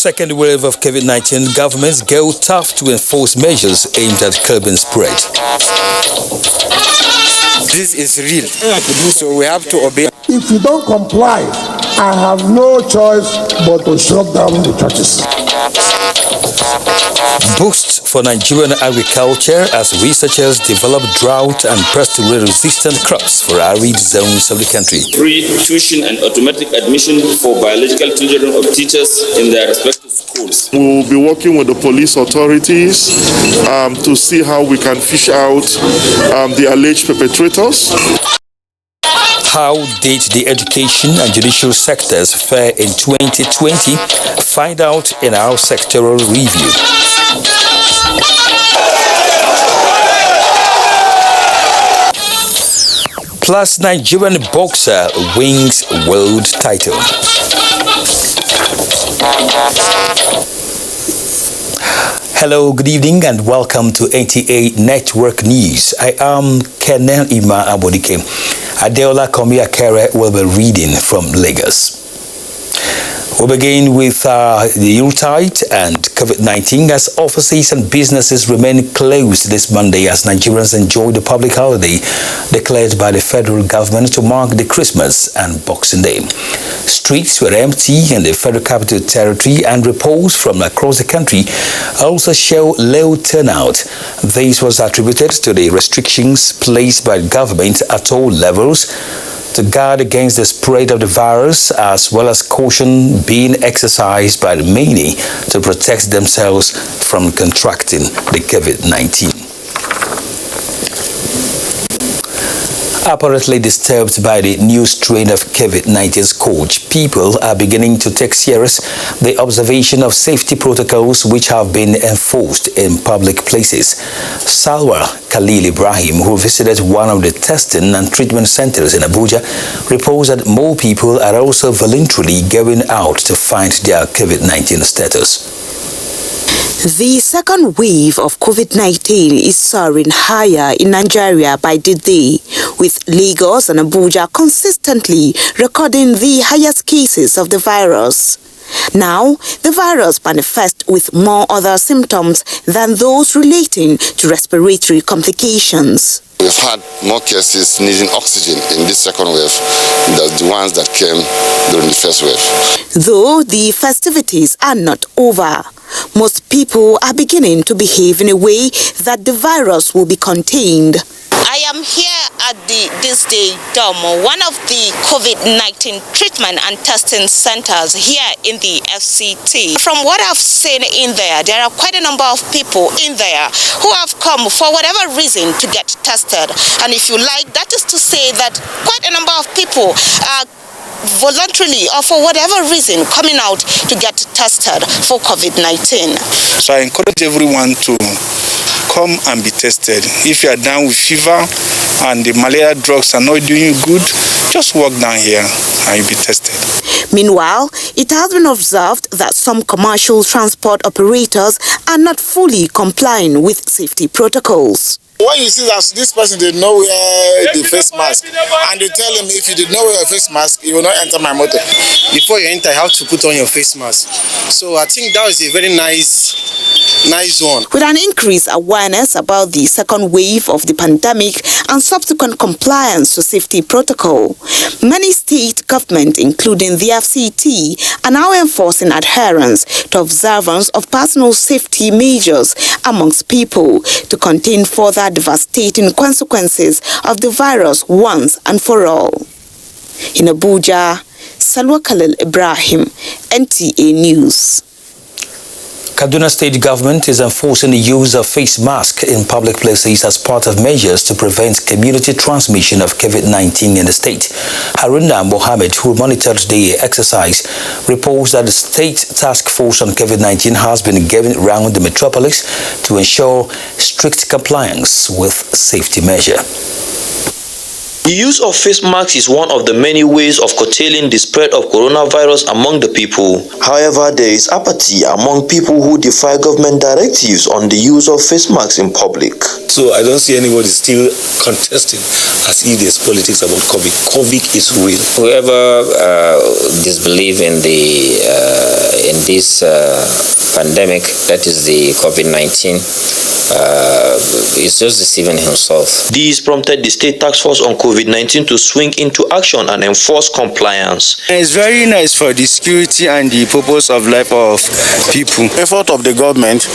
Second wave of COVID-19, governments go tough to enforce measures aimed at curbing spread. This is real, so we have to obey. If you don't comply, I have no choice but to shut down the churches. Boost for Nigerian agriculture as researchers develop drought and pest-resistant crops for arid zones of the country. Free tuition and automatic admission for biological children of teachers in their respective schools. We will be working with the police authorities to see how we can fish out the alleged perpetrators. How did the education and judicial sectors fare in 2020? Find out in our sectoral review. Plus, Nigerian boxer wins world title. Hello, good evening and welcome to NTA Network News. I am Kenel Ima Abodike. Adeola Komiakere will be reading from Lagos. We'll begin with the Yuletide and COVID-19 as offices and businesses remain closed this Monday as Nigerians enjoy the public holiday declared by the federal government to mark the Christmas and Boxing Day. Streets were empty in the Federal Capital Territory and reports from across the country also show low turnout. This was attributed to the restrictions placed by the government at all levels to guard against the spread of the virus, as well as caution being exercised by the many to protect themselves from contracting the COVID-19. Apparently disturbed by the new strain of COVID-19 scourge, people are beginning to take serious the observation of safety protocols which have been enforced in public places. Salwa Khalil Ibrahim, who visited one of the testing and treatment centers in Abuja, reports that more people are also voluntarily going out to find their COVID-19 status. The second wave of COVID-19 is soaring higher in Nigeria by the day, with Lagos and Abuja consistently recording the highest cases of the virus. Now, the virus manifests with more other symptoms than those relating to respiratory complications. We've had more cases needing oxygen in this second wave than the ones that came during the first wave. Though the festivities are not over, most people are beginning to behave in a way that the virus will be contained. I am here at this day Domo, one of the COVID-19 treatment and testing centers here in the FCT. From what I've seen in there are quite a number of people in there who have come for whatever reason to get tested. And if you like, that is to say that quite a number of people are voluntarily or for whatever reason coming out to get tested for COVID-19. So I encourage everyone to come and be tested. If you are down with fever and the malaria drugs are not doing you good, just walk down here and you'll be tested. Meanwhile, it has been observed that some commercial transport operators are not fully complying with safety protocols. When you see that this person did not wear the face mask, and they tell him if you did not wear a face mask, you will not enter my motor. Before you enter, you have to put on your face mask. So I think that was a very nice one. With an increased awareness about the second wave of the pandemic and subsequent compliance to safety protocol, many state governments, including the FCT, are now enforcing adherence to observance of personal safety measures amongst people to contain further devastating consequences of the virus once and for all. In Abuja, Salwa Khalil Ibrahim, NTA News. Kaduna State government is enforcing the use of face masks in public places as part of measures to prevent community transmission of COVID-19 in the state. Haruna Mohammed, who monitored the exercise, reports that the state task force on COVID-19 has been given around the metropolis to ensure strict compliance with safety measures. The use of face masks is one of the many ways of curtailing the spread of coronavirus among the people. However, there is apathy among people who defy government directives on the use of face masks in public. So I don't see anybody still contesting as if there's politics about COVID. COVID is real. Whoever disbelieves in the in this pandemic, that is the COVID-19, is just deceiving himself. This prompted the State Task Force on COVID-19 to swing into action and enforce compliance. It's very nice for the security and the purpose of life of people. Effort of the government,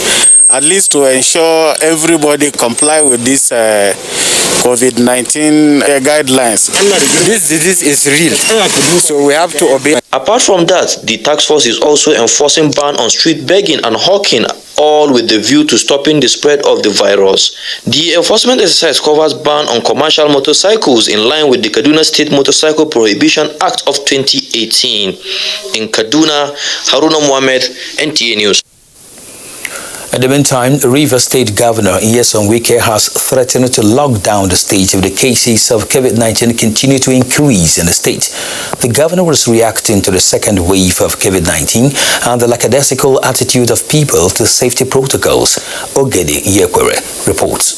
at least to ensure everybody comply with this COVID-19 guidelines. This disease is real, so we have to obey. Apart from that, the task force is also enforcing ban on street begging and hawking, all with the view to stopping the spread of the virus. The enforcement exercise covers ban on commercial motorcycles in line with the Kaduna State Motorcycle Prohibition Act of 2018. In Kaduna, Haruna Mohammed, NTA News. In the meantime, Rivers State Governor Nyesom Wike has threatened to lock down the state if the cases of COVID-19 continue to increase in the state. The governor was reacting to the second wave of COVID-19 and the lackadaisical attitude of people to safety protocols. Ogede Yekwere reports.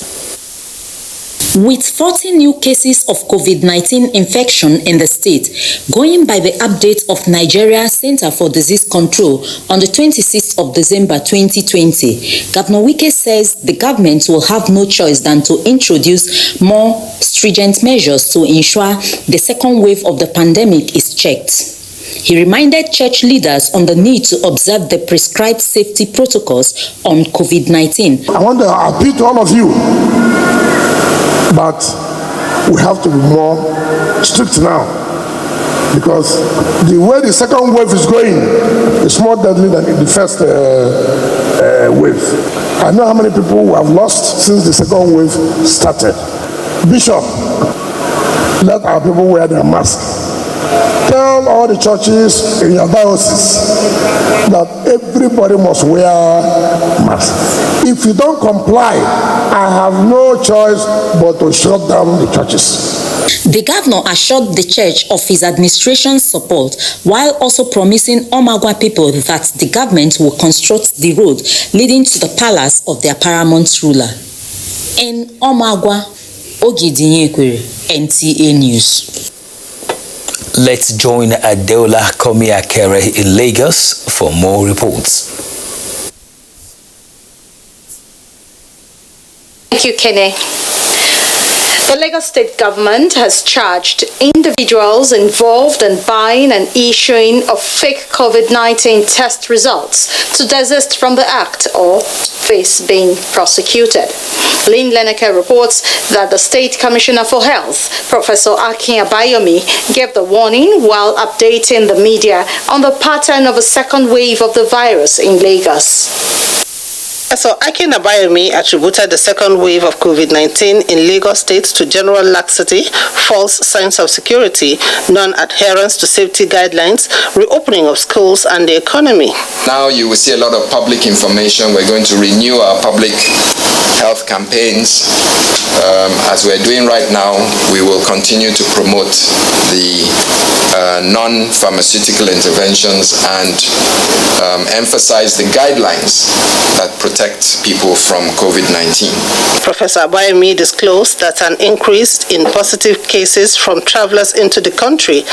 With 40 new cases of COVID-19 infection in the state, going by the update of Nigerian Center for Disease Control on the 26th of December 2020, Governor Wike says the government will have no choice than to introduce more stringent measures to ensure the second wave of the pandemic is checked. He reminded church leaders on the need to observe the prescribed safety protocols on COVID-19. I want to appeal to all of you, but we have to be more strict now, because the way the second wave is going is more deadly than the first wave. I know how many people we have lost since the second wave started. Bishop, let our people wear their masks. Tell all the churches in your diocese that everybody must wear masks. If you don't comply, I have no choice but to shut down the churches. The governor assured the church of his administration's support while also promising Omagwa people that the government will construct the road leading to the palace of their paramount ruler. In Omagwa, Ogede Yekwere, NTA News. Let's join Adeola Komiakere in Lagos for more reports. Thank you, Kenny. The Lagos State government has charged individuals involved in buying and issuing of fake COVID-19 test results to desist from the act or face being prosecuted. Lynn Leneke reports that the State Commissioner for Health, Professor Akin Abayomi, gave the warning while updating the media on the pattern of a second wave of the virus in Lagos. So Akin Abayomi attributed the second wave of COVID-19 in Lagos State to general laxity, false sense of security, non-adherence to safety guidelines, reopening of schools and the economy. Now you will see a lot of public information. We're going to renew our public health campaigns. As we're doing right now, we will continue to promote the non-pharmaceutical interventions and emphasize the guidelines that protect people from COVID-19. Professor Abayomi disclosed that an increase in positive cases from travelers into the country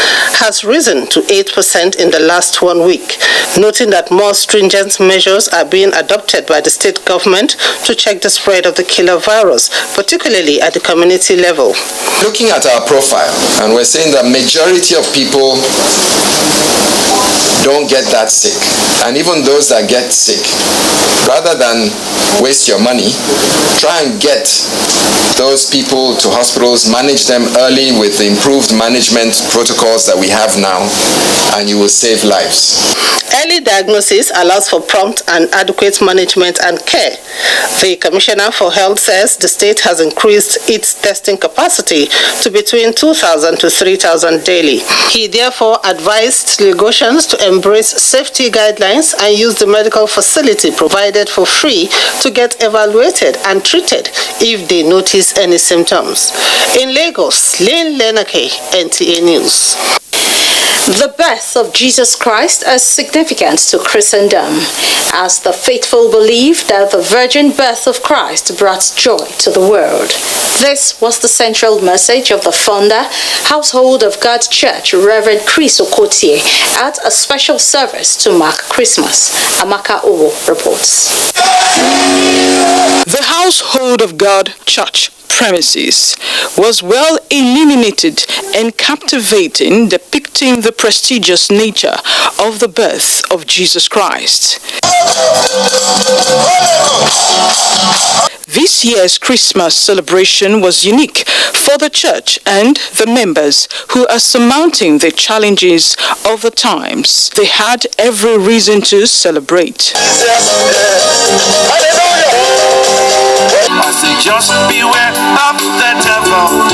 has risen to 8% in the last 1 week, noting that more stringent measures are being adopted by the state government to check the spread of the killer virus, particularly at the community level. Looking at our profile, and we're saying that majority of people don't get that sick, and even those that get sick, rather than waste your money, try and get those people to hospitals, manage them early with the improved management protocols that we have now, and you will save lives. Early diagnosis allows for prompt and adequate management and care. The Commissioner for Health says the state has increased its testing capacity to between 2,000 to 3,000 daily. He therefore advised Lagosians to embrace safety guidelines and use the medical facility provided for free to get evaluated and treated if they notice any symptoms. In Lagos, Lynn Leneke, NTA News. The birth of Jesus Christ is significant to Christendom, as the faithful believe that the virgin birth of Christ brought joy to the world. This was the central message of the founder, Household of God Church, Reverend Chris Okotie, at a special service to mark Christmas. Amaka Owo reports. The Household of God Church premises was well illuminated and captivating, depicting the prestigious nature of the birth of Jesus Christ. This year's Christmas celebration was unique for the church and the members who are surmounting the challenges of the times. They had every reason to celebrate. I say just beware of the devil.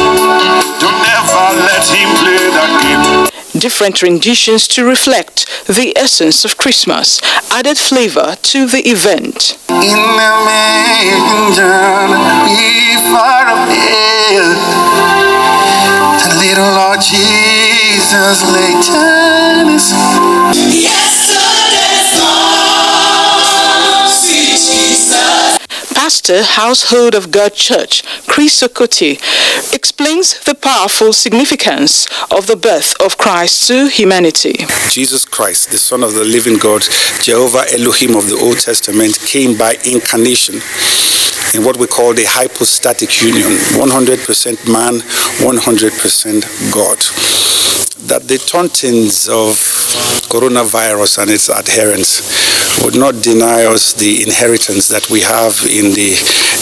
Don't ever let him play that game. Different renditions to reflect the essence of Christmas added flavor to the event. In the manger, be far away. The little Lord Jesus lay down his yesterday's song, sweet Jesus. Pastor, Household of God Church, Chris Okotie, explains the powerful significance of the birth of Christ to humanity. Jesus Christ, the Son of the living God, Jehovah Elohim of the Old Testament, came by incarnation in what we call the hypostatic union, 100% man, 100% God. That the tauntings of coronavirus and its adherents would not deny us the inheritance that we have in the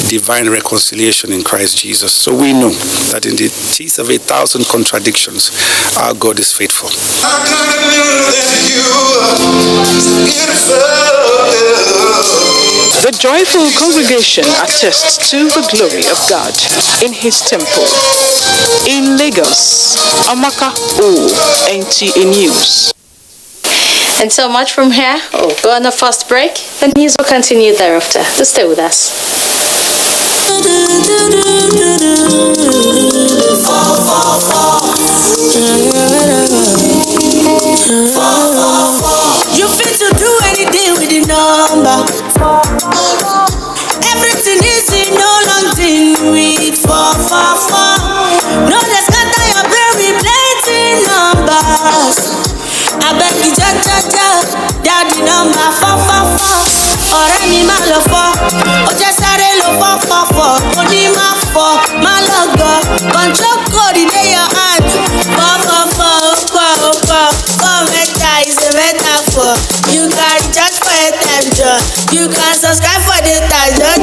divine reconciliation in Christ Jesus. So we know that in the teeth of 1,000 contradictions, our God is faithful. The joyful congregation attests to the glory of God in his temple. In Lagos, Amaka O, NTA News. And so much from here. We'll go on a first break. The news will continue thereafter. So stay with us. You fit to do anything with the number. Everything is in no long thing with 444. No, that's not your brain with plenty numbers. I beg you, daddy number 444. Ọ̀rẹ́ mi máa lọ fọ́, ó jẹ́ sáré lọ 444. Mo ní máa fọ́, máa lọ gọ̀. Control code in your hand. 444. 4 meta is a metaphor. You can recharge for a time, John. You can subscribe for the time, John.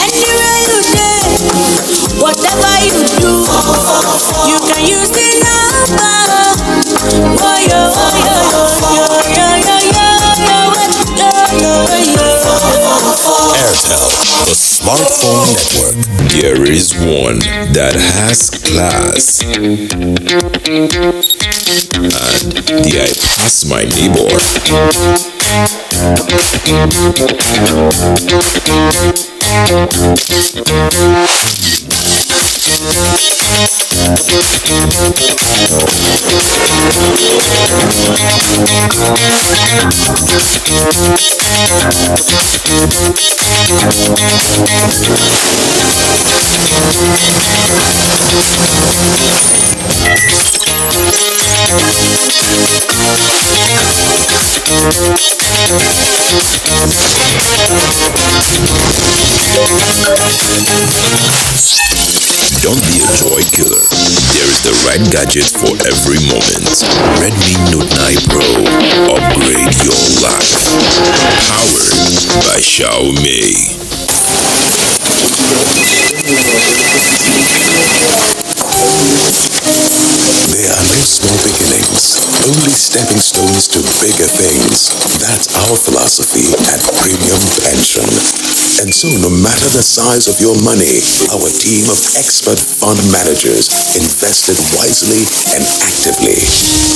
Anywhere you go, whatever you do, you can use the number. Oh, yo. Airtel, the smartphone network. There is one that has class. And the I pass my neighbor. Don't be a joy killer. There is the right gadget for every moment. Redmi Note 9 Pro. Upgrade your life. Powered by Xiaomi. There are no small beginnings, only stepping stones to bigger things. That's our philosophy at Premium Pension. And so no matter the size of your money, our team of expert fund managers invested wisely and actively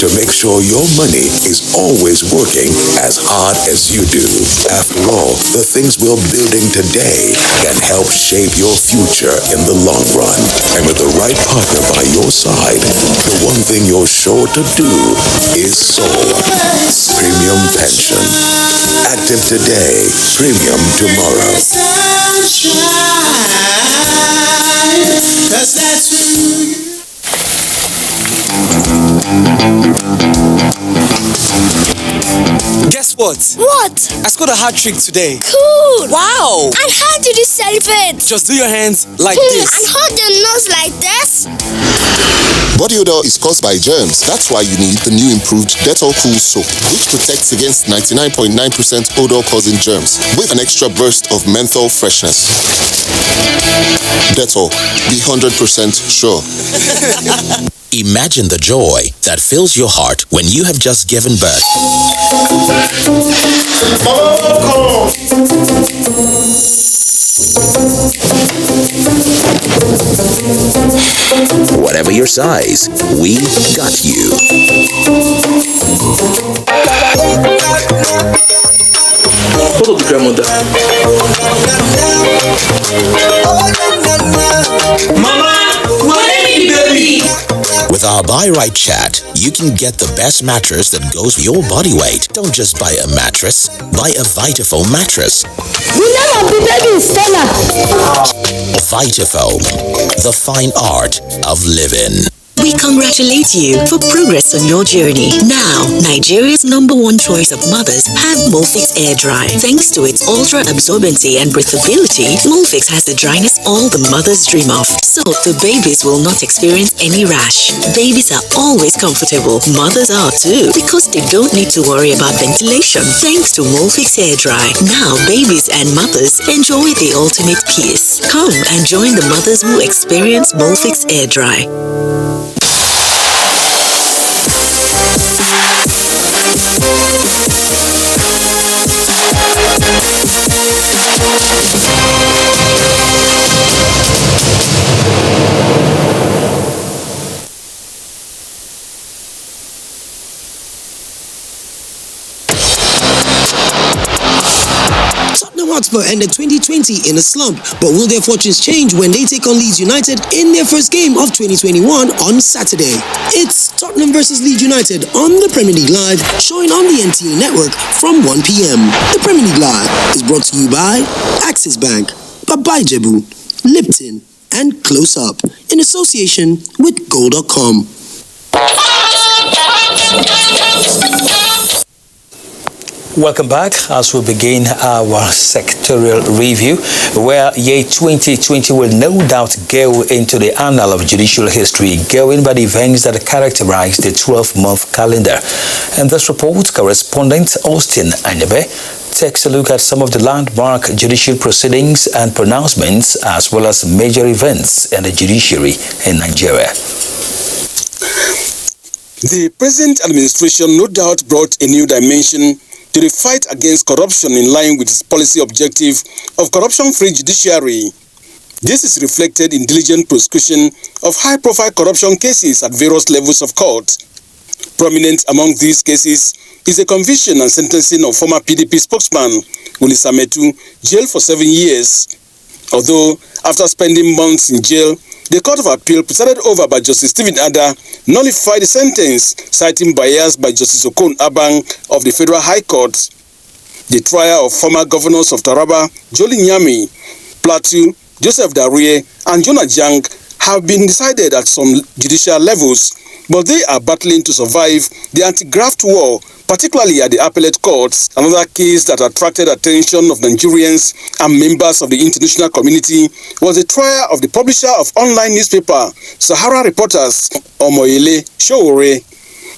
to make sure your money is always working as hard as you do. After all, the things we're building today can help shape your future in the long run. And with the right partner by your side, the one thing you're sure to do is SOAR. Premium pension. Active today, premium tomorrow. Guess what? What? I scored a hat-trick today. Cool! Wow! And how did you celebrate? Just do your hands like this. And hold your nose like this. Body odor is caused by germs. That's why you need the new improved Dettol Cool Soap, which protects against 99.9% odor-causing germs with an extra burst of menthol freshness. Dettol, be 100% sure. Imagine the joy that fills your heart when you have just given birth. Whatever your size, we got you. What of the grandmother? Mama, what baby? With our Buy Right chat, you can get the best mattress that goes with your body weight. Don't just buy a mattress, buy a Vitafoam mattress. The name of the baby is Stella. Vitafoam, the fine art of living. We congratulate you for progress on your journey. Now, Nigeria's #1 choice of mothers have Molfix Air Dry. Thanks to its ultra absorbency and breathability, Molfix has the dryness all the mothers dream of. So the babies will not experience any rash. Babies are always comfortable. Mothers are too, because they don't need to worry about ventilation. Thanks to Molfix Air Dry. Now, babies and mothers enjoy the ultimate peace. Come and join the mothers who experience Molfix Air Dry. Tottenham Hotspur ended 2020 in a slump, but will their fortunes change when they take on Leeds United in their first game of 2021 on Saturday? It's Tottenham versus Leeds United on the Premier League Live, showing on the NTA network from 1 p.m. The Premier League Live is brought to you by Axis Bank, Babai Jebu, Lipton, and Close Up in association with Go.com. Welcome back as we begin our sectorial review, where year 2020 will no doubt go into the annal of judicial history, going by the events that characterize the 12-month calendar. In this report, correspondent Austin Anyabe takes a look at some of the landmark judicial proceedings and pronouncements, as well as major events in the judiciary in Nigeria. The present administration no doubt brought a new dimension to the fight against corruption in line with its policy objective of corruption-free judiciary. This is reflected in diligent prosecution of high-profile corruption cases at various levels of court. Prominent among these cases is the conviction and sentencing of former PDP spokesman Willie Sametu, jailed for 7 years. Although, after spending months in jail, the Court of Appeal, presided over by Justice Stephen Ada, nullified the sentence, citing bias by Justice Okon Abang of the Federal High Court. The trial of former governors of Taraba, Jolly Nyami, Plateau, Joseph Darie, and Jonah Jang have been decided at some judicial levels, but they are battling to survive the anti-graft war, particularly at the appellate courts. Another case that attracted attention of Nigerians and members of the international community was the trial of the publisher of online newspaper, Sahara Reporters, Omoyele Sowore.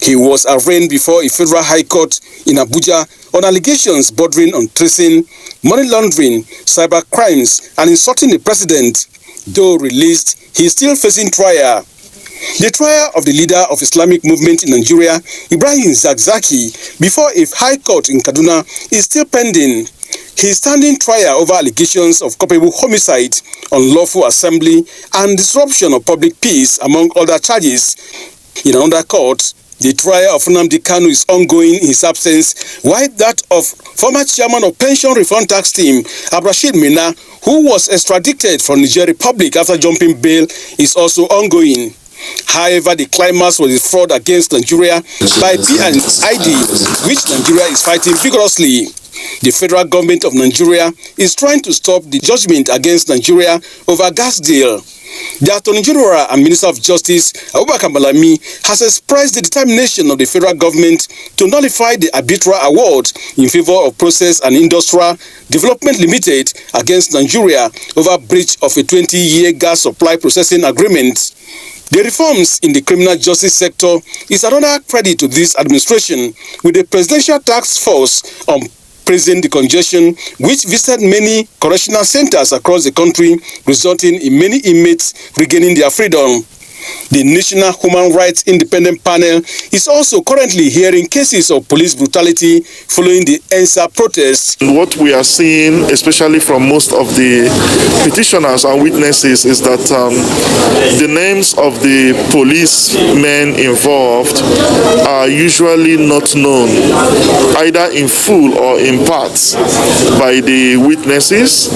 He was arraigned before a federal high court in Abuja on allegations bordering on treason, money laundering, cyber crimes, and insulting the president. Though released, he is still facing trial. The trial of the leader of Islamic movement in Nigeria, Ibrahim Zakzaki, before a high court in Kaduna is still pending. He is standing trial over allegations of culpable homicide, unlawful assembly, and disruption of public peace, among other charges. In another court, the trial of Nnamdi Kanu is ongoing in his absence, while that of former chairman of Pension Reform Tax Team, Abdulrasheed Mina, who was extradited from Niger Republic after jumping bail, is also ongoing. However, the climax was a fraud against Nigeria by P&ID, which Nigeria is fighting vigorously. The federal government of Nigeria is trying to stop the judgment against Nigeria over gas deal. The Attorney General and Minister of Justice, Abubakar Malami, has expressed the determination of the federal government to nullify the arbitral award in favor of Process and Industrial Development Limited against Nigeria over breach of a 20-year gas supply processing agreement. The reforms in the criminal justice sector is another credit to this administration, with the Presidential Task Force on Praising the congestion, which visited many correctional centers across the country, resulting in many inmates regaining their freedom. The National Human Rights Independent Panel is also currently hearing cases of police brutality following the ENSA protests. What we are seeing, especially from most of the petitioners and witnesses, is that the names of the policemen involved are usually not known, either in full or in parts, by the witnesses.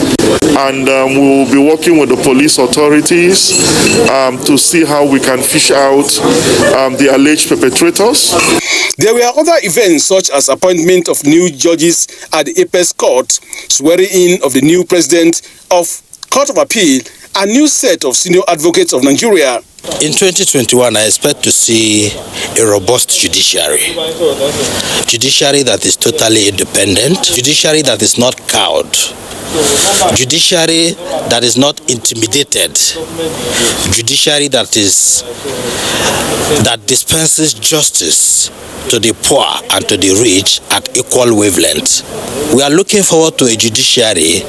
And we will be working with the police authorities to see how we can fish out the alleged perpetrators. There were other events such as appointment of new judges at the Apex Court, swearing in of the new president of Court of Appeal, and new set of senior advocates of Nigeria. In 2021, I expect to see a robust judiciary. Judiciary that is totally independent. Judiciary that is not cowed. Judiciary that is not intimidated. Judiciary that dispenses justice to the poor and to the rich at equal wavelength. We are looking forward to a judiciary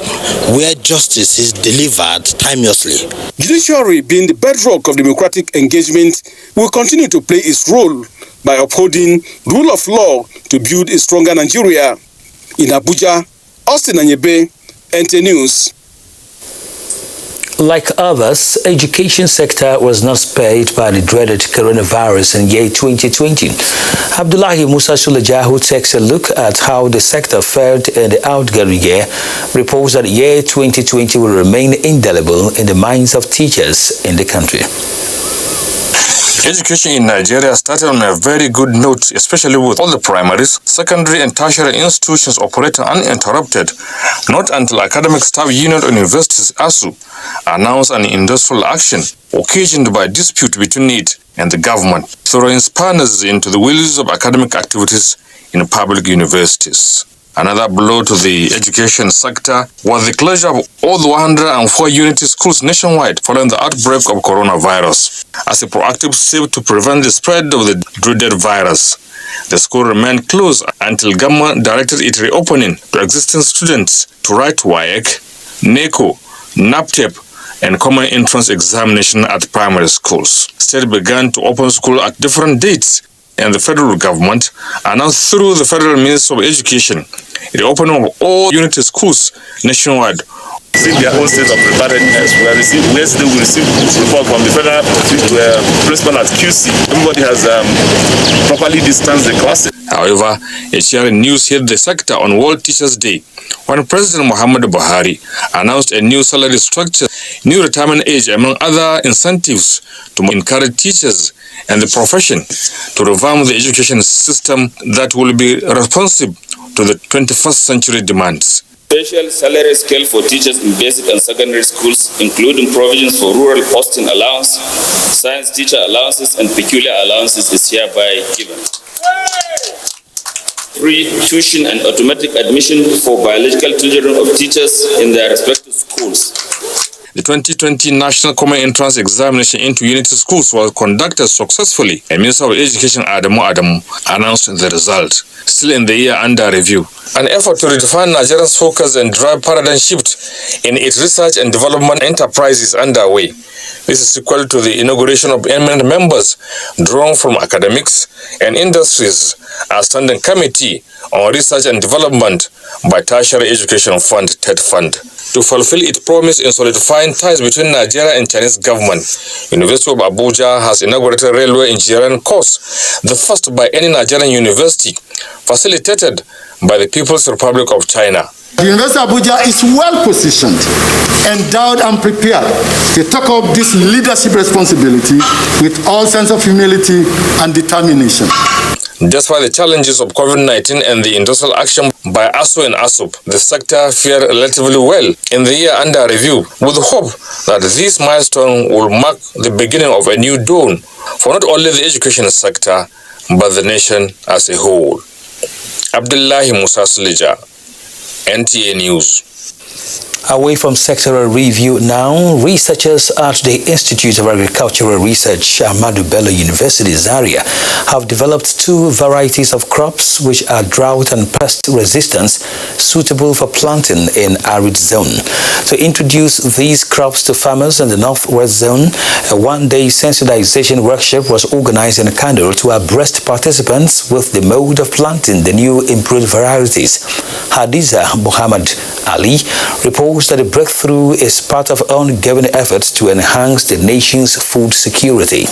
where justice is delivered timelessly. Judiciary, being the bedrock of democratic engagement, will continue to play its role by upholding rule of law to build a stronger Nigeria. In Abuja, Austin Anyebe, NTA News. Like others, education sector was not spared by the dreaded coronavirus in year 2020. Abdullahi Musa Sulejahu takes a look at how the sector fared in the outgoing year, reports that year 2020 will remain indelible in the minds of teachers in the country. Education in Nigeria started on a very good note, especially with all the primaries, secondary and tertiary institutions operating uninterrupted, not until Academic Staff Union of Universities ASU announced an industrial action occasioned by dispute between it and the government, throwing spanners into the wheels of academic activities in public universities. Another blow to the education sector was the closure of all the 104 unity schools nationwide following the outbreak of coronavirus. As a proactive step to prevent the spread of the dreaded virus, the school remained closed until government directed its reopening to existing students to write WAEC, NECO, NAPTEP, and common entrance examination at primary schools. State began to open school at different dates, and the federal government announced through the Federal Ministry of Education the opening of all unity schools nationwide. In their own state of preparedness, we receive report from the federal principal at QC. Everybody has properly distanced the classes. However, a sharing news hit the sector on World Teachers' Day when President Muhammadu Buhari announced a new salary structure, new retirement age, among other incentives to encourage teachers and the profession to revamp the education system that will be responsive to the 21st century demands. Special salary scale for teachers in basic and secondary schools, including provisions for rural posting allowance, science teacher allowances, and peculiar allowances is hereby given. Free tuition and automatic admission for biological children of teachers in their respective schools. The 2020 National Common Entrance Examination into Unity Schools was conducted successfully, and Minister of Education Adamu announced the result. Still in the year under review, an effort to redefine Nigeria's focus and drive paradigm shift in its research and development enterprise is underway. This is equal to the inauguration of eminent members drawn from academics and industries as standing committee on research and development by Tertiary Education Fund, TED Fund. To fulfill its promise in solidifying ties between Nigeria and Chinese government, University of Abuja has inaugurated a railway engineering course, the first by any Nigerian university, facilitated by the People's Republic of China. The University of Abuja is well positioned, endowed and prepared to take up this leadership responsibility with all sense of humility and determination. Despite the challenges of COVID-19 and the industrial action by ASU and ASUP, the sector fared relatively well in the year under review, with hope that this milestone will mark the beginning of a new dawn for not only the education sector, but the nation as a whole. Abdullahi Musa Sulija, NTA News. Away from sectoral review now, researchers at the Institute of Agricultural Research, Ahmadu Bello University, Zaria, have developed two varieties of crops which are drought and pest resistant, suitable for planting in arid zone. To introduce these crops to farmers in the Northwest Zone, a one-day sensitization workshop was organized in Kano to abreast participants with the mode of planting the new improved varieties. Hadiza Muhammad Ali reports that the breakthrough is part of ongoing efforts to enhance the nation's food security.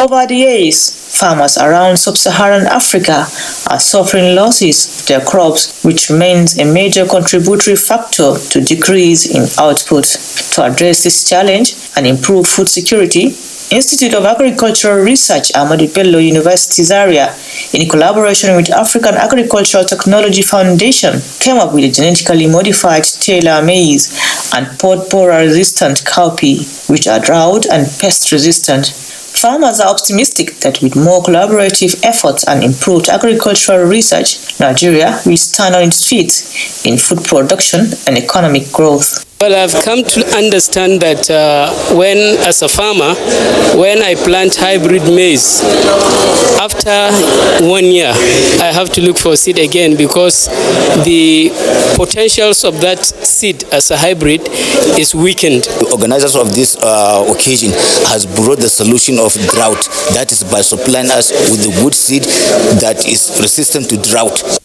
Over the years, farmers around sub-Saharan Africa are suffering losses of their crops, which remains a major contributory factor to decrease in output. To address this challenge and improve food security, Institute of Agricultural Research, Ahmadu Bello University, Zaria, in collaboration with African Agricultural Technology Foundation, came up with a genetically modified Taylor maize and pod borer resistant cowpea, which are drought and pest resistant. Farmers are optimistic that with more collaborative efforts and improved agricultural research, Nigeria will stand on its feet in food production and economic growth. Well, I've come to understand that as a farmer, when I plant hybrid maize, after 1 year, I have to look for seed again because the potentials of that seed as a hybrid is weakened. The organizers of this occasion has brought the solution of drought, that is by supplying us with the good seed that is resistant to drought.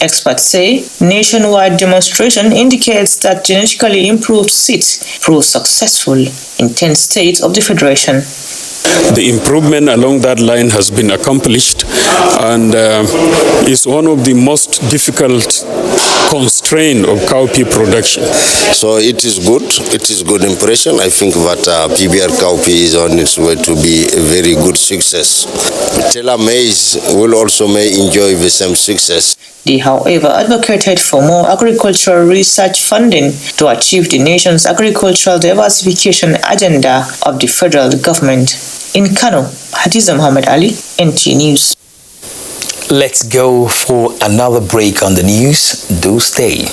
Experts say nationwide demonstration indicates that genetically improved seeds prove successful in 10 states of the Federation. The improvement along that line has been accomplished and is one of the most difficult constraint of cowpea production. So it is good. It is good impression. I think that PBR cowpea is on its way to be a very good success. Taylor maize will also may enjoy the same success. They, however, advocated for more agricultural research funding to achieve the nation's agricultural diversification agenda of the federal government. In Kano, Hadiza Muhammad Ali, NTA News. Let's go for another break on the news. Do stay.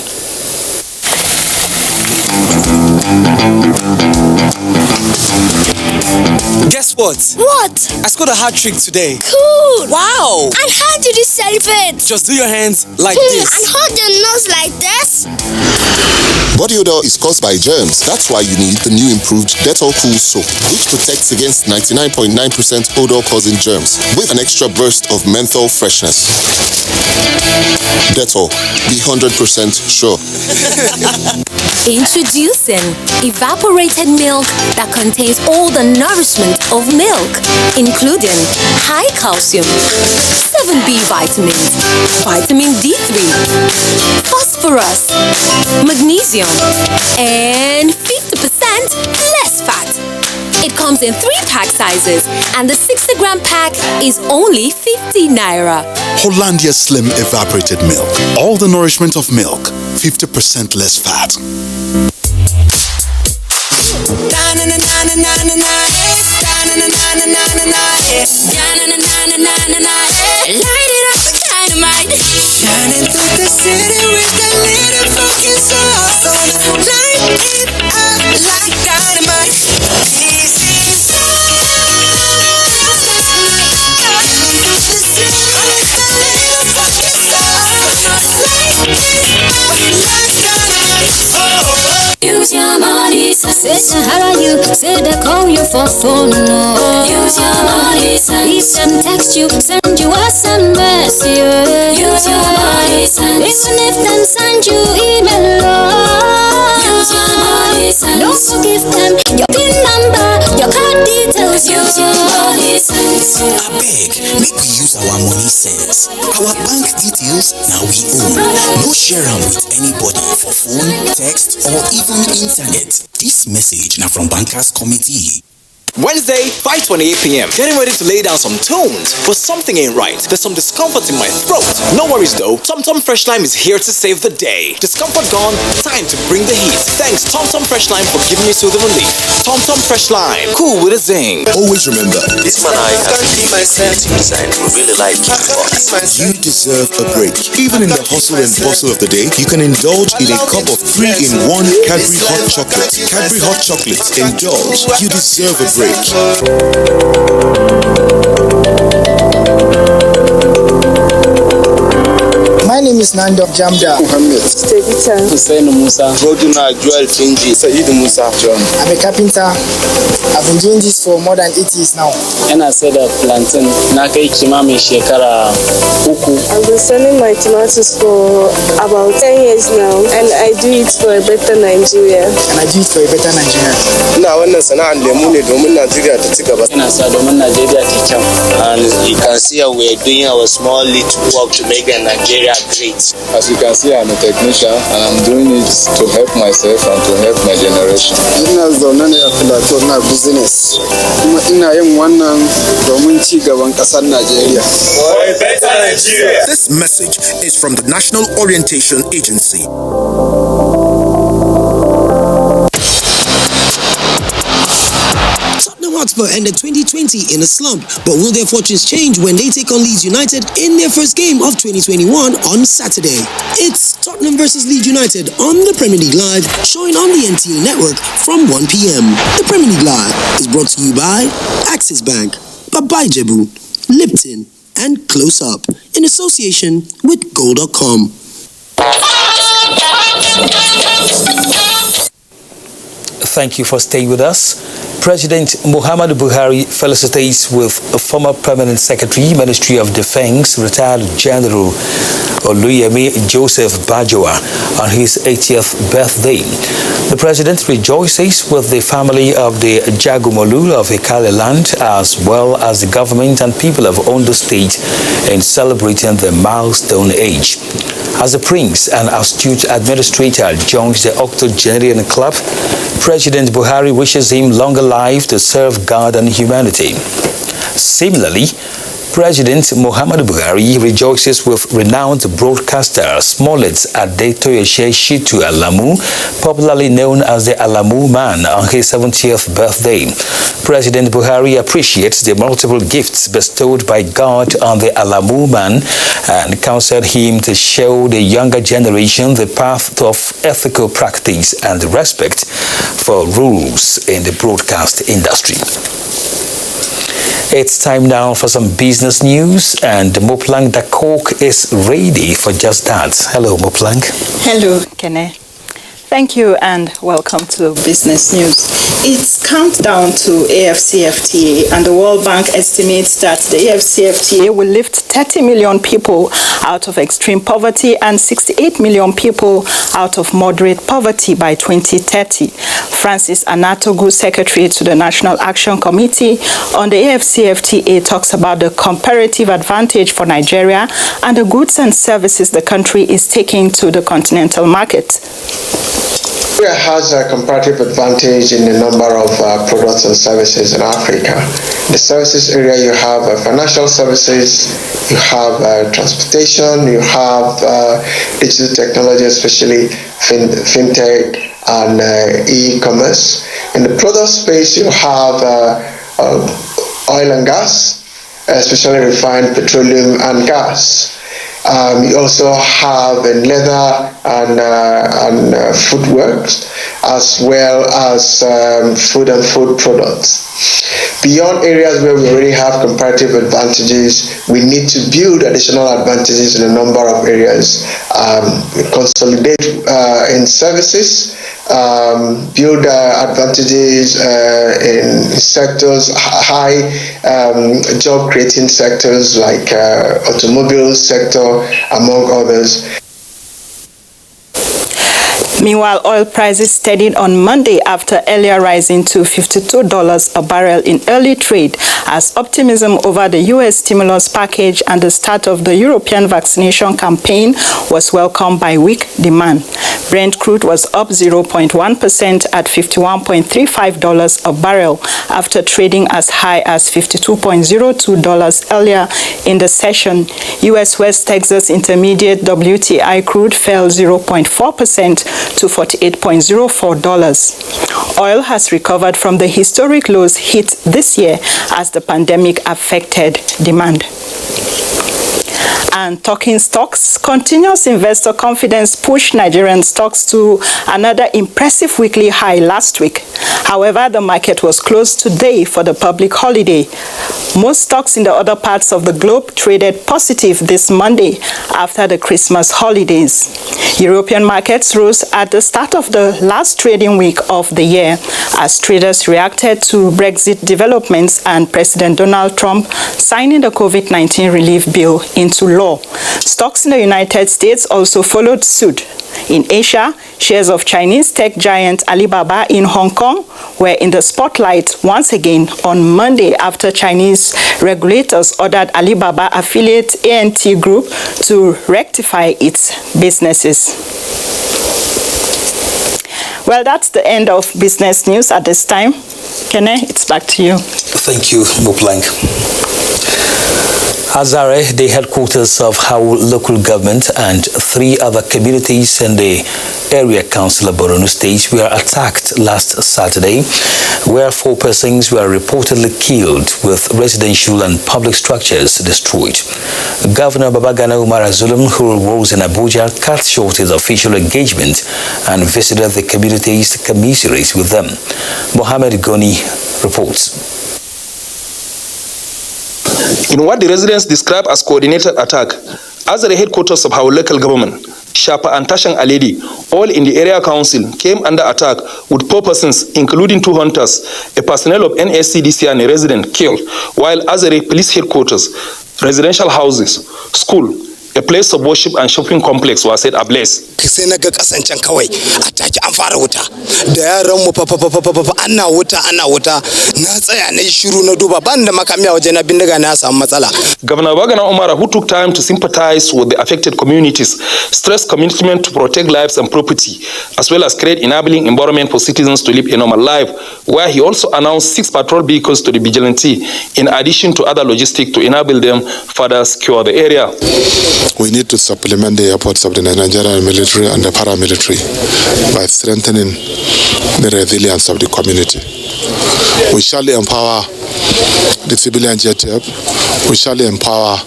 Guess what? What? I scored a hat trick today. Cool! Wow! And how did you celebrate? Just do your hands like this. And hold your nose like this. Body odor is caused by germs. That's why you need the new improved Dettol Cool Soap, which protects against 99.9% odor-causing germs with an extra burst of menthol freshness. Dettol, be 100% sure. Introducing evaporated milk that contains all the nourishment of milk, including high calcium, 7B vitamins, vitamin D3, phosphorus, magnesium, and 50% less fat. It comes in 3-pack sizes, and the 60-gram pack is only 50 naira. Hollandia Slim Evaporated Milk. All the nourishment of milk, 50% less fat. Light it up like dynamite. Shining through the city with a little focus on. Light it up like dynamite. This is Use your money, say how are you? Say they call you for phone. Use your money, please them text you, send you SMS. Use your money, even if them send you email. Use your money, don't forgive them your PIN number, your card details. Abeg, make we use our money sense. Our bank details now we own. No share am with anybody for phone, text, or even internet. This message now from Bankers Committee. Wednesday, 5:28 p.m. Getting ready to lay down some tunes, but something ain't right. There's some discomfort in my throat. No worries though, TomTom Fresh Lime is here to save the day. Discomfort gone, time to bring the heat. Thanks TomTom Fresh Lime for giving me soothing relief. TomTom Fresh Lime, cool with a zing. Always remember, this man I can see myself inside to really like it. You deserve a break. Even in the hustle and bustle of the day, you can indulge in a cup of 3-in-1 Cadbury Hot Chocolate. Cadbury Hot Chocolate, indulge. You deserve a break. My name is Nando Jamda Mohammed. Stevita Hussein Musa. Goduna Joel Tinji. Said Musa John. I'm a carpenter. I've been doing this for more than 8 years now. And I said that plantain. Nakai Kimami Shekara Uku. I've been selling my tomatoes for about 10 years now, and I do it for a better Nigeria. And I do it for a better Nigeria. And you can see how we're doing our small little work to make Nigeria great. As you can see, I'm a technician and I'm doing it to help myself and to help my generation. Business. This message is from the National Orientation Agency. Hotspur ended 2020 in a slump, but will their fortunes change when they take on Leeds United in their first game of 2021 on Saturday? It's Tottenham versus Leeds United on the Premier League Live, showing on the NTA network from 1 p.m. The Premier League Live is brought to you by Axis Bank, Babai Jebu, Lipton, and Close Up in association with Goal.com. Thank you for staying with us. President Muhammadu Buhari felicitates with former Permanent Secretary, Ministry of Defense, retired General Oluyemi Joseph Bajoa on his 80th birthday. The President rejoices with the family of the Jagumolu of Ikale land, as well as the government and people of Ondo State in celebrating the milestone age. As the Prince and astute administrator joins the octogenarian club, President Buhari wishes him longer life to serve God and humanity. Similarly, President Muhammadu Buhari rejoices with renowned broadcaster Smollett Adetoyese Shitu Alamu, popularly known as the Alamu Man, on his 70th birthday. President Buhari appreciates the multiple gifts bestowed by God on the Alamu Man and counseled him to show the younger generation the path of ethical practice and respect for rules in the broadcast industry. It's time now for some business news, and Moplang Dakok is ready for just that. Hello, Moplang. Hello, Kene. Thank you and welcome to Business News. It's countdown to AFCFTA, and the World Bank estimates that the AFCFTA will lift 30 million people out of extreme poverty and 68 million people out of moderate poverty by 2030. Francis Anatogu, Secretary to the National Action Committee on the AFCFTA, talks about the comparative advantage for Nigeria and the goods and services the country is taking to the continental market. Nigeria has a comparative advantage in the number of products and services in Africa. In the services area, you have financial services, you have transportation, you have digital technology, especially fintech and e-commerce. In the product space, you have oil and gas, especially refined petroleum and gas. You also have leather and footwear, as well as food and food products. Beyond areas where we already have comparative advantages, we need to build additional advantages in a number of areas. Consolidate in services, build advantages in sectors, high job creating sectors like automobile sector, among others. Meanwhile, oil prices steadied on Monday after earlier rising to $52 a barrel in early trade as optimism over the U.S. stimulus package and the start of the European vaccination campaign was welcomed by weak demand. Brent crude was up 0.1% at $51.35 a barrel after trading as high as $52.02 earlier in the session. U.S. West Texas Intermediate WTI crude fell 0.4% to $48.04. Oil has recovered from the historic lows hit this year as the pandemic affected demand. And talking stocks, continuous investor confidence pushed Nigerian stocks to another impressive weekly high last week. However, the market was closed today for the public holiday. Most stocks in the other parts of the globe traded positive this Monday after the Christmas holidays. European markets rose at the start of the last trading week of the year as traders reacted to Brexit developments and President Donald Trump signing the COVID-19 relief bill into law. Stocks in the United States also followed suit. In Asia, shares of Chinese tech giant Alibaba in Hong Kong were in the spotlight once again on Monday after Chinese regulators ordered Alibaba affiliate ANT Group to rectify its businesses. Well, that's the end of business news at this time. Kene, it's back to you. Thank you, Muplank. Azare, the headquarters of Howell local government and 3 other communities in the area council of Borno State were attacked last Saturday, where 4 persons were reportedly killed with residential and public structures destroyed. Governor Babagana Umar Zulum, who was in Abuja, cut short his official engagement and visited the communities to commiserate with them. Mohammed Goni reports. In what the residents describe as coordinated attack, as the headquarters of our local government, Shapa and Tashan Aledi, all in the area council, came under attack with 4 persons, including 2 hunters, a personnel of NSCDC and a resident killed, while Azare police headquarters, residential houses, school, a place of worship and shopping complex was set ablaze. Sai na ga kasancan kawai a take an fara wuta da yaran mu ana wuta na tsaya na shiru na duba ban da makami a waje na bindiga na samu matsala. Governor Babagana Umar, who took time to sympathize with the affected communities, stressed commitment to protect lives and property, as well as create enabling environment for citizens to live a normal life, where he also announced 6 patrol vehicles to the vigilante, in addition to other logistics to enable them further secure the area. We need to supplement the efforts of the Nigerian military and the paramilitary by strengthening the resilience of the community. We shall empower the civilian JTF, we shall empower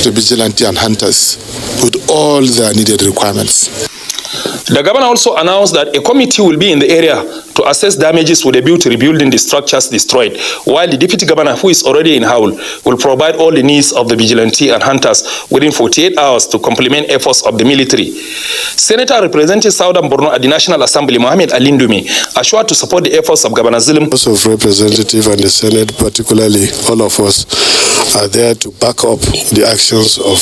the vigilante and hunters with all their needed requirements. The governor also announced that a committee will be in the area to assess damages with a view to rebuilding the structures destroyed, while the deputy governor, who is already in Howell, will provide all the needs of the vigilante and hunters within 48 hours to complement efforts of the military. Senator representing Southern Borno at the National Assembly, Mohammed Alindumi, assured to support the efforts of Governor Zulum. House of Representatives and the Senate, particularly all of us, are there to back up the actions of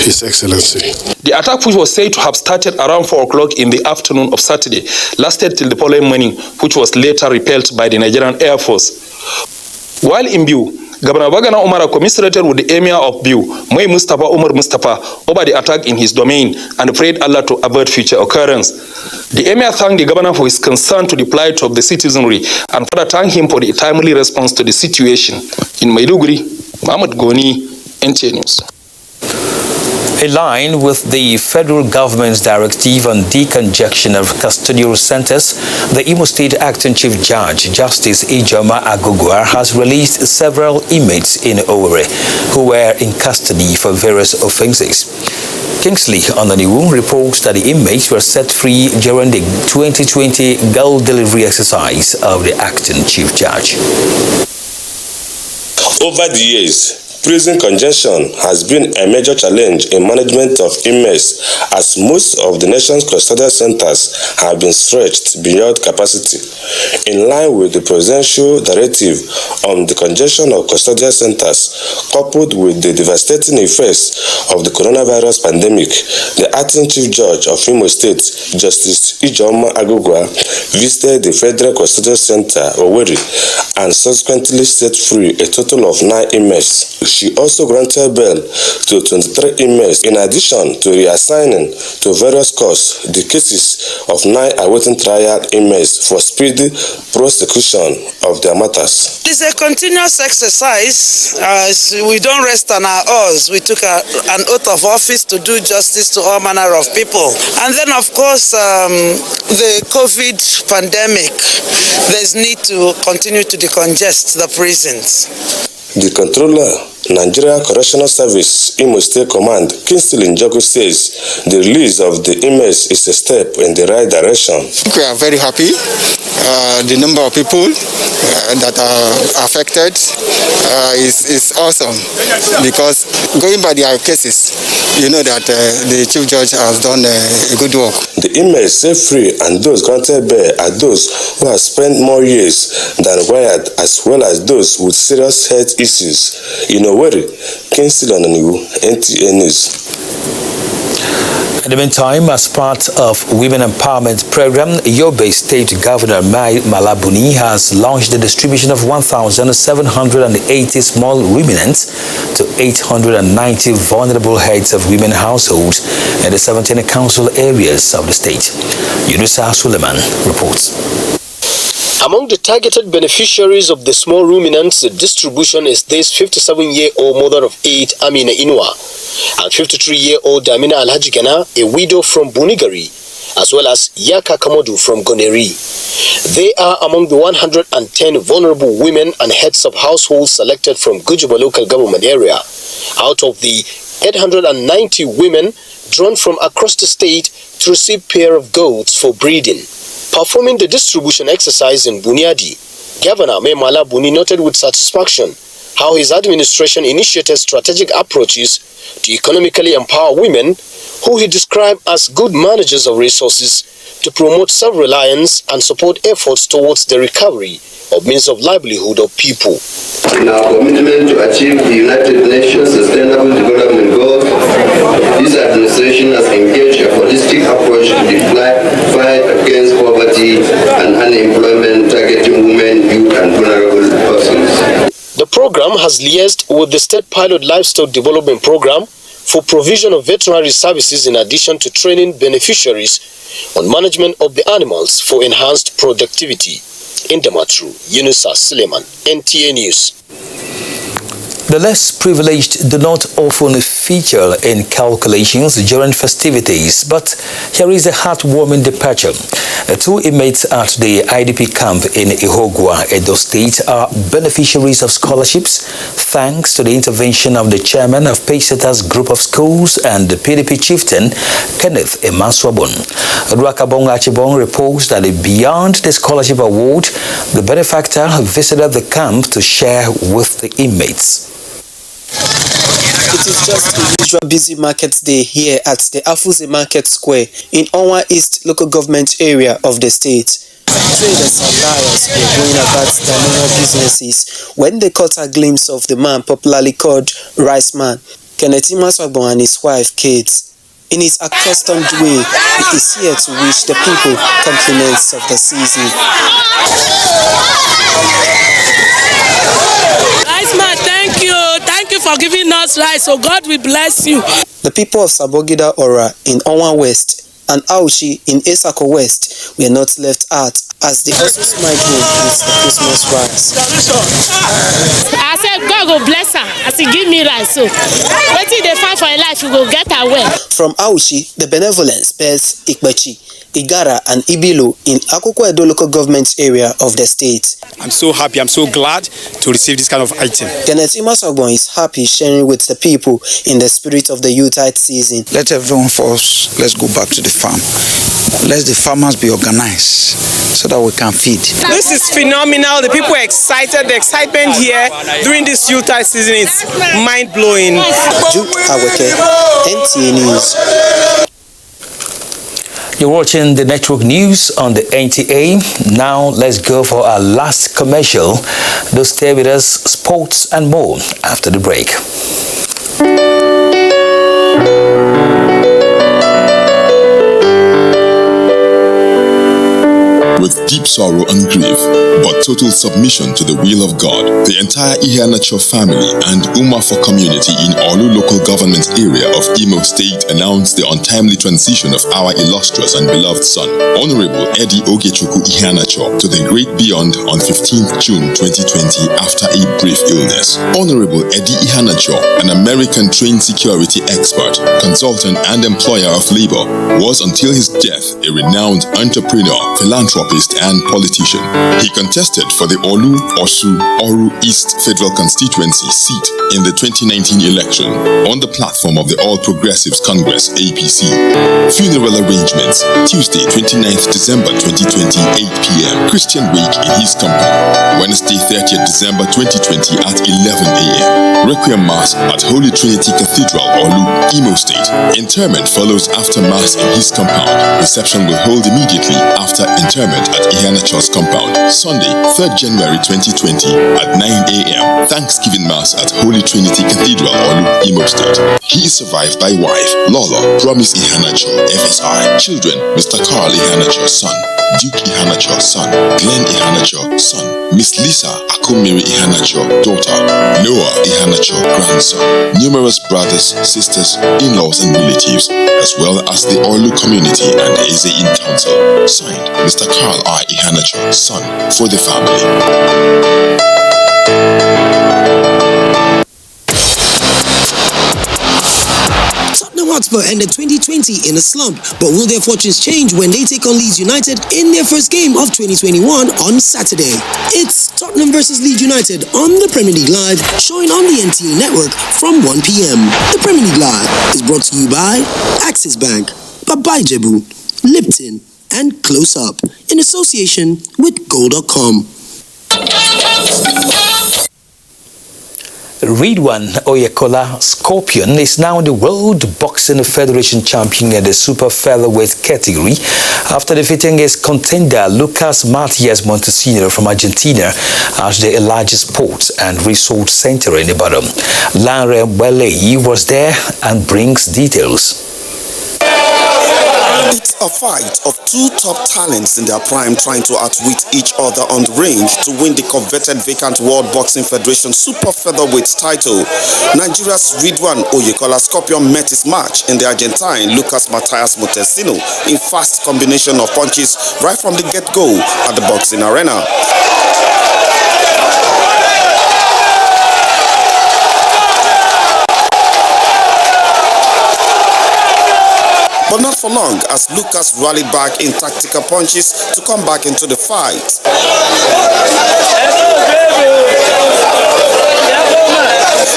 His Excellency. The attack, which was said to have started around 4 o'clock in the afternoon of Saturday, lasted till the following morning, which was later repelled by the Nigerian Air Force. While in Biu, Governor Babagana Umar commiserated with the Emir of Biu, Moy Mustafa Umar Mustafa, over the attack in his domain and prayed Allah to avert future occurrence. The Emir thanked the governor for his concern to the plight of the citizenry and further thanked him for the timely response to the situation. In Maiduguri, Mohammed Goni, NTA News. In line with the federal government's directive on decongestion of custodial centers, the Imo State Acting Chief Judge, Justice Ijoma Agugwa, has released several inmates in Owerri who were in custody for various offenses. Kingsley Onaniwu reports that the inmates were set free during the 2020 goal delivery exercise of the Acting Chief Judge. Over the years, Prison congestion has been a major challenge in management of inmates, as most of the nation's custodial centers have been stretched beyond capacity. In line with the presidential directive on the congestion of custodial centers, coupled with the devastating effects of the coronavirus pandemic, the acting chief judge of Imo State, Justice Ijeoma Agugwa, visited the Federal Custodial Center, Owerri, and subsequently set free a total of 9 inmates. She also granted bail to 23 inmates, in addition to reassigning to various courts the cases of 9 awaiting trial inmates for speedy prosecution of their matters. It's a continuous exercise. We don't rest on our oars. We took an oath of office to do justice to all manner of people. And then, of course, the COVID pandemic, there's need to continue to decongest the prisons. The controller, Nigerian Correctional Service, Imo State Command, Kingsley Njoku, says the release of the inmates is a step in the right direction. We are very happy. The number of people that are affected is awesome, because going by their cases, you know that the Chief Judge has done a good work. The inmates set free and those granted bail are those who have spent more years than required, as well as those with serious health issues. Inaugurated, Kingsley NTA News. In the meantime, as part of Women Empowerment Program, Yobe State Governor Mai Malabuni has launched the distribution of 1,780 small ruminants to 890 vulnerable heads of women households in the 17 council areas of the state. Yunusa Suleiman reports. Among the targeted beneficiaries of the small ruminants, the distribution is this 57-year-old mother of 8, Amina Inua, and 53-year-old Damina Alhajigana, a widow from Bunigari, as well as Yaka Kamodu from Goneri. They are among the 110 vulnerable women and heads of households selected from Gujuba local government area, out of the 890 women drawn from across the state to receive pair of goats for breeding. Performing the distribution exercise in Bunyadi, Governor Memala Buni noted with satisfaction how his administration initiated strategic approaches to economically empower women, who he described as good managers of resources, to promote self-reliance and support efforts towards the recovery of means of livelihood of people. In our commitment to achieve the United Nations Sustainable Development Goals, this administration has engaged a holistic approach to the fight against poverty and unemployment, targeting women, youth, and vulnerable persons. The program has liaised with the State Pilot Livestock Development Program for provision of veterinary services, in addition to training beneficiaries on management of the animals for enhanced productivity. In Damatru, Yunusa Suleiman, NTA News. The less privileged do not often feature in calculations during festivities, but here is a heartwarming departure. 2 inmates at the IDP camp in Ihogwa, Edo State, are beneficiaries of scholarships thanks to the intervention of the chairman of Pacesetters Group of Schools and the PDP chieftain, Kenneth Emaswabon. Ruakabong Achibong reports that beyond the scholarship award, the benefactor visited the camp to share with the inmates. It is just a usual busy market day here at the Afuze Market Square in Onwa East local government area of the state. Traders and buyers were going about their normal businesses when they caught a glimpse of the man popularly called Rice Man, Kenneth Emaswabon, and his wife Kate. In his accustomed way, he is here to wish the people compliments of the season. Rice Man, thank you. Thank you for giving us rice, so God will bless you. The people of Sabogida Ora in Onwa West and Auchi in Esako West were not left out, as they also smiled home with the Christmas rice. I said, God will bless her as he give me rice. So, what if they find for a life, you go get her well. From Auchi, the benevolence bears Ikbechi, Igara, and Ibilo in Akoko Edo local government area of the state. I'm so happy, I'm so glad to receive this kind of item. Kenneth Emaswabon is happy sharing with the people in the spirit of the Yuletide season. Let everyone for us, let's go back to the farm. Let the farmers be organized so that we can feed. This is phenomenal. The people are excited. The excitement here during this Yuletide season is mind-blowing. Jude Aweke, NTA News. You're watching the network news on the NTA. Now let's go for our last commercial. Do stay with us, sports and more after the break. With deep sorrow and grief, but total submission to the will of God, the entire Iheanacho family and Umafo community in Olu local government area of Imo State announced the untimely transition of our illustrious and beloved son, Honorable Eddie Ogechukwu Iheanacho, to the great beyond on 15th June 2020 after a brief illness. Honorable Eddie Iheanacho, an American-trained security expert, consultant and employer of labor, was until his death a renowned entrepreneur, philanthropist, and politician. He contested for the Olu, Osu, Oru East Federal Constituency seat in the 2019 election on the platform of the All Progressives Congress (APC). Funeral arrangements Tuesday 29th December 2020 8 p.m. Christian wake in his compound. Wednesday 30th December 2020 at 11 a.m. Requiem Mass at Holy Trinity Cathedral, Olu, Imo State. Interment follows after Mass in his compound. Reception will hold immediately after interment at Iheanacho's compound. Sunday, 3rd January 2020 at 9 a.m. Thanksgiving Mass at Holy Trinity Cathedral, Olu, Imo State. He is survived by wife, Lola, Promise Iheanacho, FSI. Children, Mr. Carl Iheanacho, son. Duke Iheanacho, son. Glenn Iheanacho, son. Miss Lisa Akumiri Iheanacho, daughter. Noah Iheanacho, grandson. Numerous brothers, sisters, in-laws and relatives, as well as the Olu community and Eze in council. Signed, Mr. Carl R. Iheanacho, son, for the family. Tottenham Hotspur ended 2020 in a slump, but will their fortunes change when they take on Leeds United in their first game of 2021 on Saturday? It's Tottenham versus Leeds United on the Premier League Live, showing on the NTA network from 1 p.m. The Premier League Live is brought to you by Axis Bank, Babai Jebu, Lipton, and Close Up in association with Goal.com. Ridwan Oyekola Scorpion is now the World Boxing Federation champion in the super featherweight category after defeating his contender Lucas Matias Montesino from Argentina at the largest sports and resort center in Ibadan. Lanre Weleyi was there and brings details. It's a fight of two top talents in their prime trying to outwit each other on the range to win the coveted vacant World Boxing Federation Super Featherweight title. Nigeria's Ridwan Oyekola Scorpion met his match in the Argentine Lucas Matias Montesino in fast combination of punches right from the get-go at the boxing arena. But not for long, as Lucas rallied back in tactical punches to come back into the fight.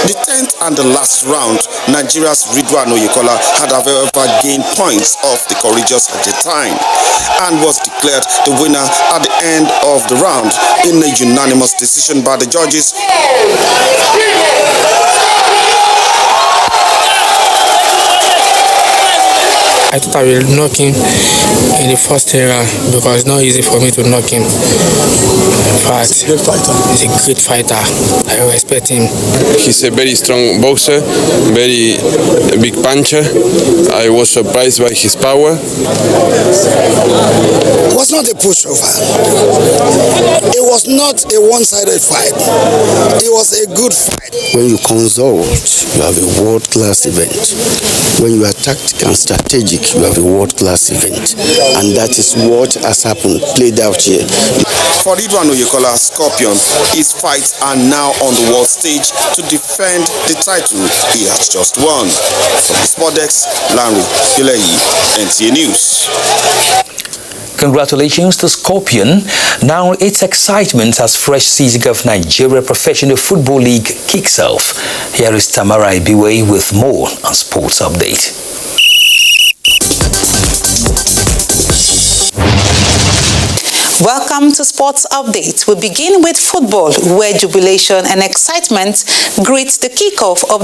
The 10th and the last round, Nigeria's Ridwan Oyekola had however gained points off the courageous Argentine and was declared the winner at the end of the round in a unanimous decision by the judges. I thought I will knock him in the first round because it's not easy for me to knock him. In fact, he's a great fighter. I respect him. He's a very strong boxer, very big puncher. I was surprised by his power. It was not a push over. It was not a one-sided fight. It was a good fight. When you consult, you have a world-class event. When you are tactical and strategic, you have a world-class event. And that is what has happened, played out here. For Ridwan Oyekola Scorpion, his fights are now on the world stage to defend the title he has just won. From the Sport Desk, Lanre Weleyi, NTA News. Congratulations to Scorpion. Now its excitement as fresh season of Nigeria Professional Football League kicks off. Here is Tamara Ibiwe with more on Sports Update. Welcome to Sports Update. We begin with football, where jubilation and excitement greet the kickoff of